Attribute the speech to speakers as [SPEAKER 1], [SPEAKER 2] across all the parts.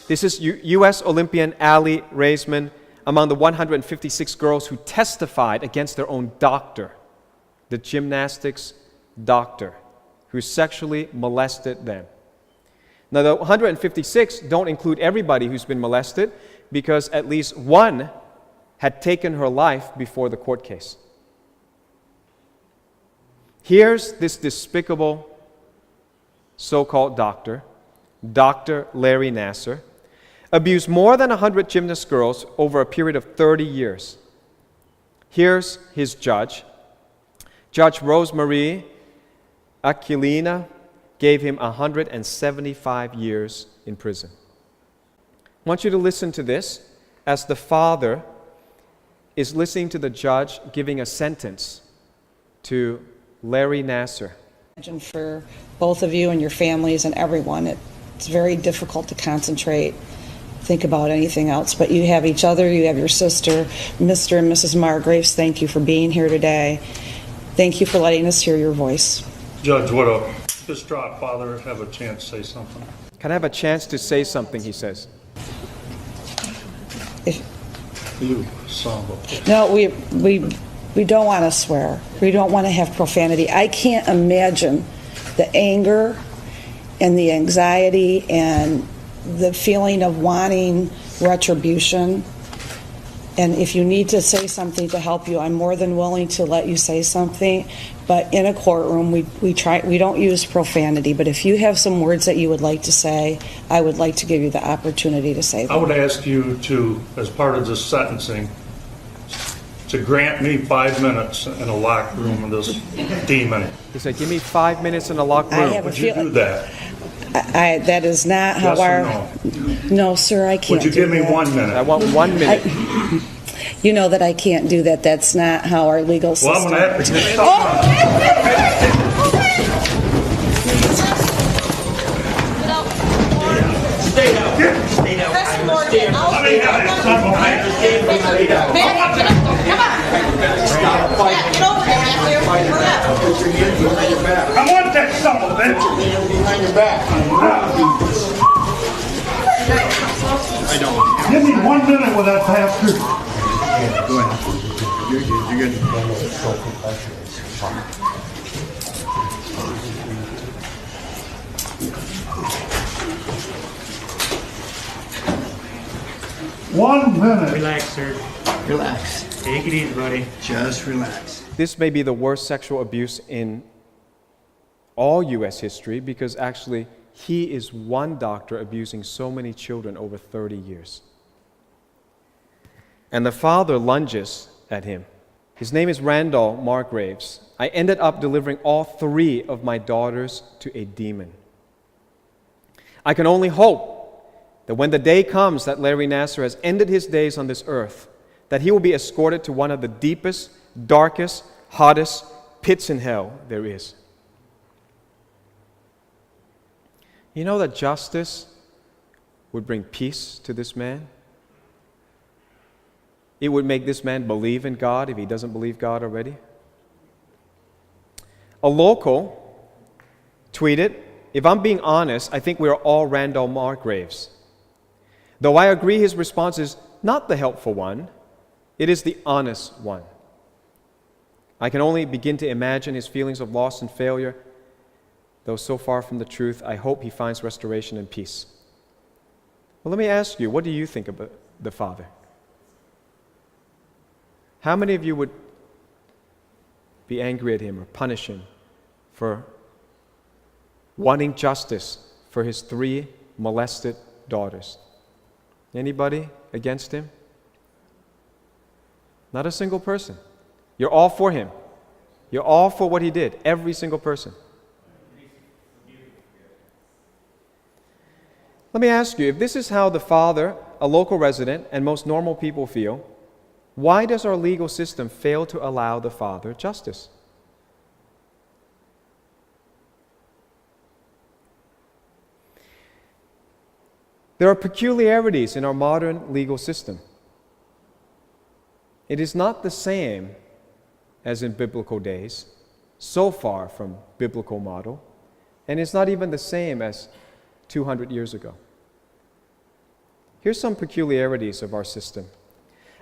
[SPEAKER 1] This is U.S. Olympian Aly Raisman among the 156 girls who testified against their own doctor, the gymnastics doctor, who sexually molested them. Now, the 156 don't include everybody who's been molested, because at least one had taken her life before the court case. Here's this despicable so-called doctor, Dr. Larry Nassar, abused more than 100 gymnast girls over a period of 30 years. Here's his judge. Judge Rosemarie Aquilina gave him 175 years in prison. I want you to listen to this as the father is listening to the judge giving a sentence to Larry Nassar.
[SPEAKER 2] Imagine for both of you and your families and everyone, it's very difficult to concentrate, think about anything else. But you have each other, you have your sister, Mr. and Mrs. Margraves. Thank you for being here today. Thank you for letting us hear your voice.
[SPEAKER 3] Judge, would a distraught father have a chance to say something?
[SPEAKER 1] Can I have a chance to say something, he says.
[SPEAKER 3] You son of a bitch.
[SPEAKER 2] No, we don't want to swear. We don't want to have profanity. I can't imagine the anger and the anxiety and the feeling of wanting retribution. And if you need to say something to help you, I'm more than willing to let you say something. But in a courtroom, we don't use profanity. But if you have some words that you would like to say, I would like to give you the opportunity to say them.
[SPEAKER 3] I would ask you to, as part of this sentencing, to grant me 5 minutes in a locked room with this demon.
[SPEAKER 1] He said, give me 5 minutes in a locked room.
[SPEAKER 3] Would you do that?
[SPEAKER 2] That is not how
[SPEAKER 3] Yes
[SPEAKER 2] our...
[SPEAKER 3] or
[SPEAKER 2] No, sir, I can't.
[SPEAKER 3] Would you give me
[SPEAKER 2] that.
[SPEAKER 3] 1 minute?
[SPEAKER 1] I want 1 minute.
[SPEAKER 2] You know that I can't do that. That's not how our legal system...
[SPEAKER 3] Well, I'm going to have to get
[SPEAKER 4] Stay down. Stay down.
[SPEAKER 3] Let me have it, son of a bitch.
[SPEAKER 4] Stay down. Stop fighting.
[SPEAKER 5] Get over there, Matthew.
[SPEAKER 4] Put your hands behind your back.
[SPEAKER 3] I want that son of a bitch.
[SPEAKER 4] Put your hands behind your back. I don't.
[SPEAKER 3] Give me 1 minute with that bastard.
[SPEAKER 4] Go ahead. You're good.
[SPEAKER 3] One minute.
[SPEAKER 6] Relax, sir.
[SPEAKER 4] Relax.
[SPEAKER 6] Take it easy, buddy.
[SPEAKER 4] Just relax.
[SPEAKER 1] This may be the worst sexual abuse in all U.S. history, because actually he is one doctor abusing so many children over 30 years. And the father lunges at him. His name is Randall Margraves. I ended up delivering all 3 of my daughters to a demon. I can only hope that when the day comes that Larry Nassar has ended his days on this earth, that he will be escorted to one of the deepest, darkest, hottest pits in hell there is. You know that justice would bring peace to this man? It would make this man believe in God if he doesn't believe God already. A local tweeted, "If I'm being honest, I think we are all Randall Margraves. Though I agree his response is not the helpful one, it is the honest one. I can only begin to imagine his feelings of loss and failure. Though so far from the truth, I hope he finds restoration and peace." Well, let me ask you, what do you think about the father? How many of you would be angry at him or punish him for wanting justice for his 3 molested daughters? Anybody against him? Not a single person. You're all for him. You're all for what he did, every single person. Let me ask you, if this is how the father, a local resident, and most normal people feel, why does our legal system fail to allow the father justice? There are peculiarities in our modern legal system. It is not the same as in biblical days, so far from biblical model, and it's not even the same as 200 years ago. Here's some peculiarities of our system.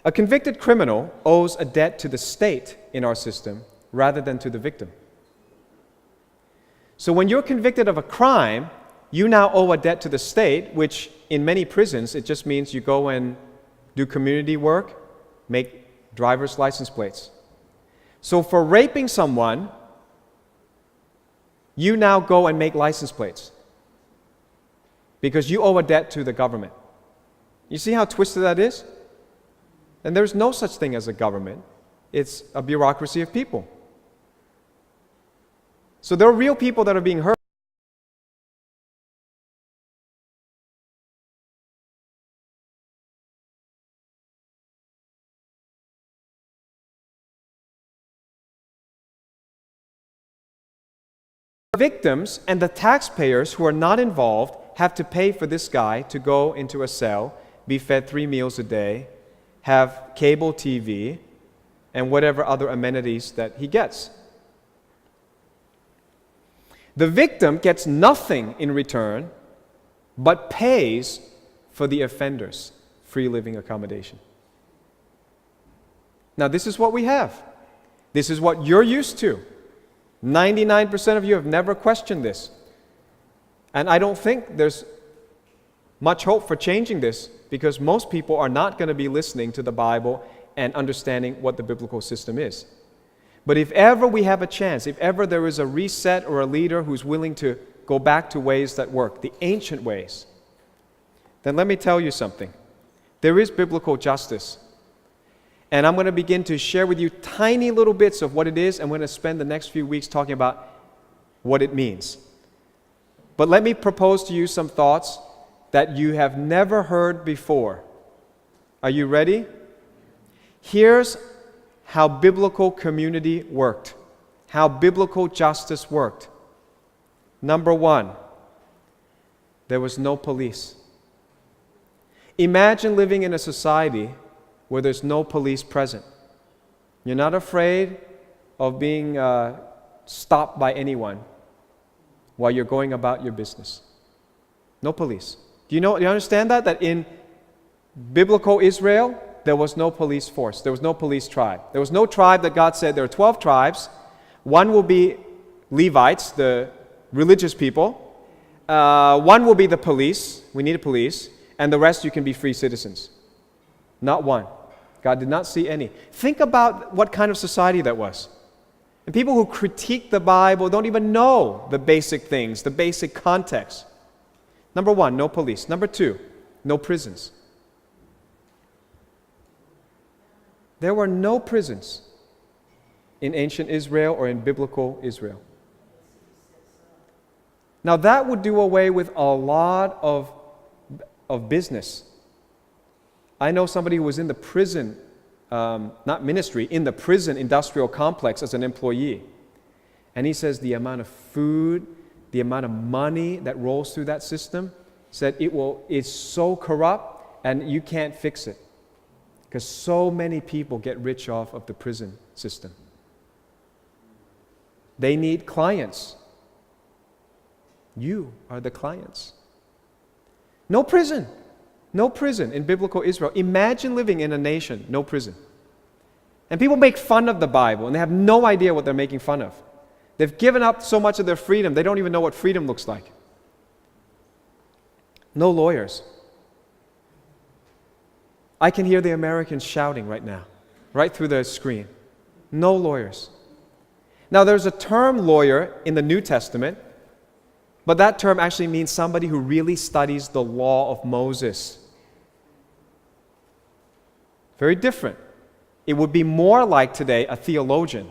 [SPEAKER 1] A convicted criminal owes a debt to the state in our system rather than to the victim. So when you're convicted of a crime, you now owe a debt to the state, which in many prisons, it just means you go and do community work, make driver's license plates. So for raping someone, you now go and make license plates because you owe a debt to the government. You see how twisted that is? And there's no such thing as a government. It's a bureaucracy of people. So there are real people that are being hurt. Victims and the taxpayers who are not involved have to pay for this guy to go into a cell, be fed 3 meals a day, have cable TV, and whatever other amenities that he gets. The victim gets nothing in return, but pays for the offender's free living accommodation. Now, this is what we have. This is what you're used to. 99% of you have never questioned this. And I don't think there's much hope for changing this because most people are not going to be listening to the Bible and understanding what the biblical system is. But if ever we have a chance, if ever there is a reset or a leader who's willing to go back to ways that work, the ancient ways, then let me tell you something. There is biblical justice. And I'm going to begin to share with you tiny little bits of what it is. I'm going to spend the next few weeks talking about what it means. But let me propose to you some thoughts that you have never heard before. Are you ready? Here's how biblical community worked, how biblical justice worked. Number one, there was no police. Imagine living in a society where there's no police present. You're not afraid of being stopped by anyone while you're going about your business. No police. Do you understand that? That in biblical Israel, there was no police force. There was no police tribe. There was no tribe that God said there are 12 tribes. One will be Levites, the religious people. One will be the police. We need a police. And the rest you can be free citizens. Not one. God did not see any. Think about what kind of society that was. And people who critique the Bible don't even know the basic things, the basic context. Number one, no police. Number two, no prisons. There were no prisons in ancient Israel or in biblical Israel. Now that would do away with a lot of business. I know somebody who was in the prison, not ministry, in the prison industrial complex as an employee. And he says the amount of food, the amount of money that rolls through that system, said it's so corrupt and you can't fix it. Because so many people get rich off of the prison system. They need clients. You are the clients. No prison. No prison in biblical Israel. Imagine living in a nation, no prison. And people make fun of the Bible, and they have no idea what they're making fun of. They've given up so much of their freedom, they don't even know what freedom looks like. No lawyers. I can hear the Americans shouting right now, right through the screen. No lawyers. Now, there's a term lawyer in the New Testament, but that term actually means somebody who really studies the law of Moses. Very different. It would be more like today a theologian.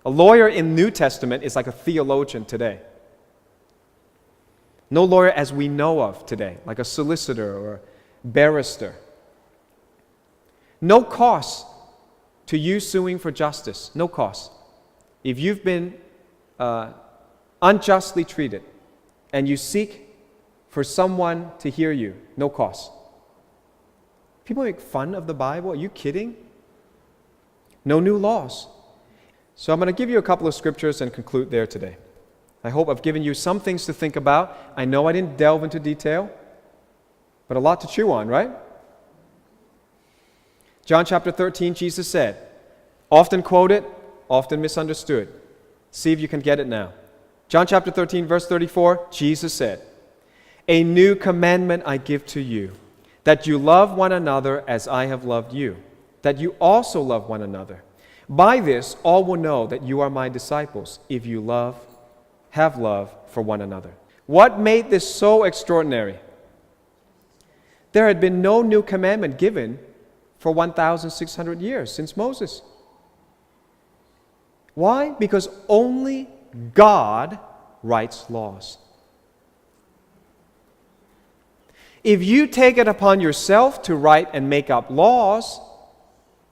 [SPEAKER 1] A lawyer in New Testament is like a theologian today. No lawyer as we know of today, like a solicitor or a barrister. No cost to you suing for justice. No cost. If you've been unjustly treated and you seek for someone to hear you, no cost. People make fun of the Bible. Are you kidding? No new laws. So I'm going to give you a couple of scriptures and conclude there today. I hope I've given you some things to think about. I know I didn't delve into detail. But a lot to chew on, right? John chapter 13, Jesus said, often quoted, often misunderstood. See if you can get it now. John chapter 13, verse 34, Jesus said, "A new commandment I give to you, that you love one another as I have loved you, that you also love one another. By this all will know that you are my disciples, if you have love for one another." What made this so extraordinary? There had been no new commandment given for 1,600 years since Moses. Why? Because only God writes laws. If you take it upon yourself to write and make up laws,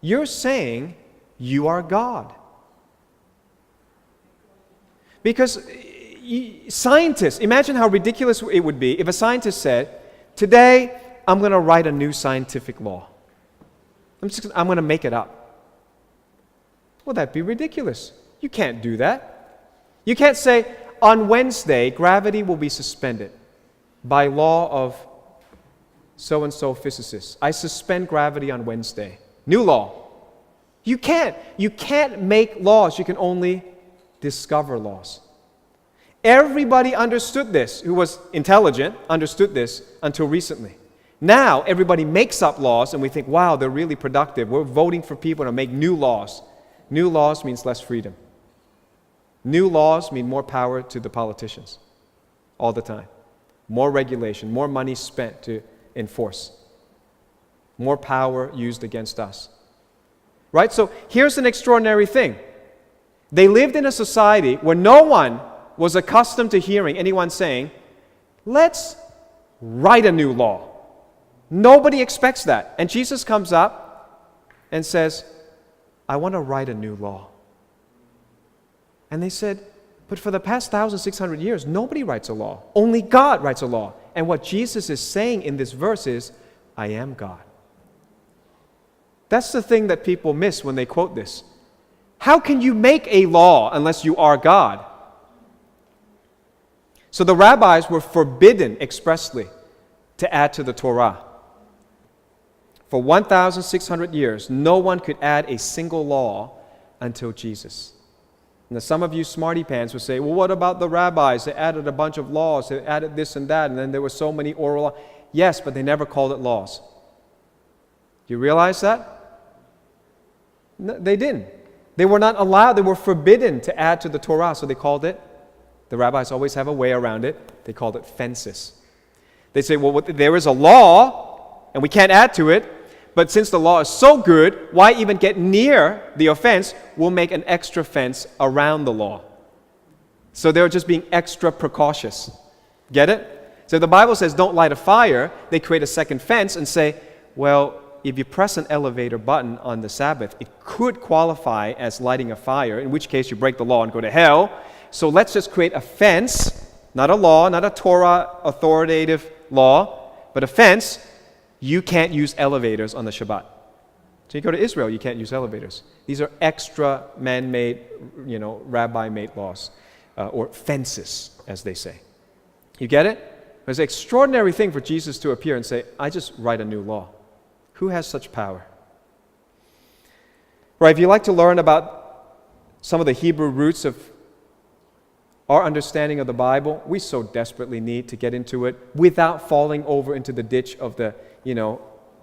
[SPEAKER 1] you're saying you are God. Because scientists, imagine how ridiculous it would be if a scientist said, "Today, I'm going to write a new scientific law. I'm going to make it up." Well, that'd be ridiculous. You can't do that. You can't say, "On Wednesday, gravity will be suspended by law of so-and-so physicists. I suspend gravity on Wednesday." New law. You can't. You can't make laws. You can only discover laws. Everybody understood this, who was intelligent, understood this until recently. Now, everybody makes up laws, and we think, wow, they're really productive. We're voting for people to make new laws. New laws means less freedom. New laws mean more power to the politicians all the time. More regulation, more money spent to enforce. More power used against us. Right? So here's an extraordinary thing. They lived in a society where no one was accustomed to hearing anyone saying, "Let's write a new law." Nobody expects that. And Jesus comes up and says, "I want to write a new law." And they said, "But for the past 1,600 years, nobody writes a law. Only God writes a law." And what Jesus is saying in this verse is, "I am God." That's the thing that people miss when they quote this. How can you make a law unless you are God? So the rabbis were forbidden expressly to add to the Torah. For 1,600 years, no one could add a single law until Jesus. Now, some of you smarty pants would say, "Well, what about the rabbis? They added a bunch of laws. They added this and that, and then there were so many oral laws." Yes, but they never called it laws. Do you realize that? No, they didn't. They were not allowed. They were forbidden to add to the Torah, so they called it, the rabbis always have a way around it, they called it fences. They say, well, there is a law, and we can't add to it, but since the law is so good, why even get near the offense? We'll make an extra fence around the law. So they're just being extra precautious. Get it? So the Bible says don't light a fire. They create a second fence and say, well, if you press an elevator button on the Sabbath, it could qualify as lighting a fire, in which case you break the law and go to hell. So let's just create a fence, not a law, not a Torah authoritative law, but a fence. You can't use elevators on the Shabbat. So you go to Israel, you can't use elevators. These are extra man-made, rabbi-made laws, or fences, as they say. You get it? It's an extraordinary thing for Jesus to appear and say, I just write a new law. Who has such power? Right, if you'd like to learn about some of the Hebrew roots of our understanding of the Bible, we so desperately need to get into it without falling over into the ditch of the,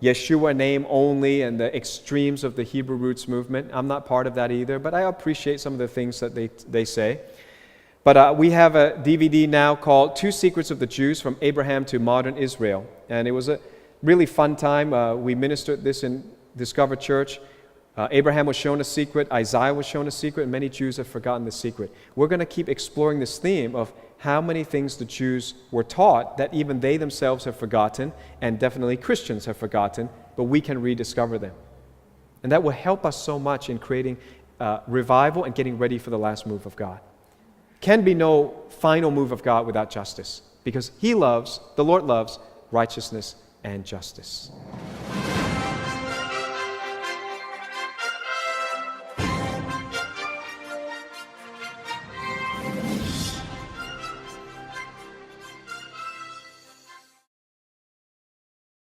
[SPEAKER 1] Yeshua name only and the extremes of the Hebrew roots movement. I'm not part of that either, but I appreciate some of the things that they say. But we have a DVD now called 2 Secrets of the Jews from Abraham to Modern Israel. And it was a really fun time. We ministered this in Discover Church. Abraham was shown a secret, Isaiah was shown a secret, and many Jews have forgotten the secret. We're going to keep exploring this theme of how many things the Jews were taught that even they themselves have forgotten, and definitely Christians have forgotten, but we can rediscover them. And that will help us so much in creating revival and getting ready for the last move of God. Can be no final move of God without justice, because the Lord loves righteousness and justice.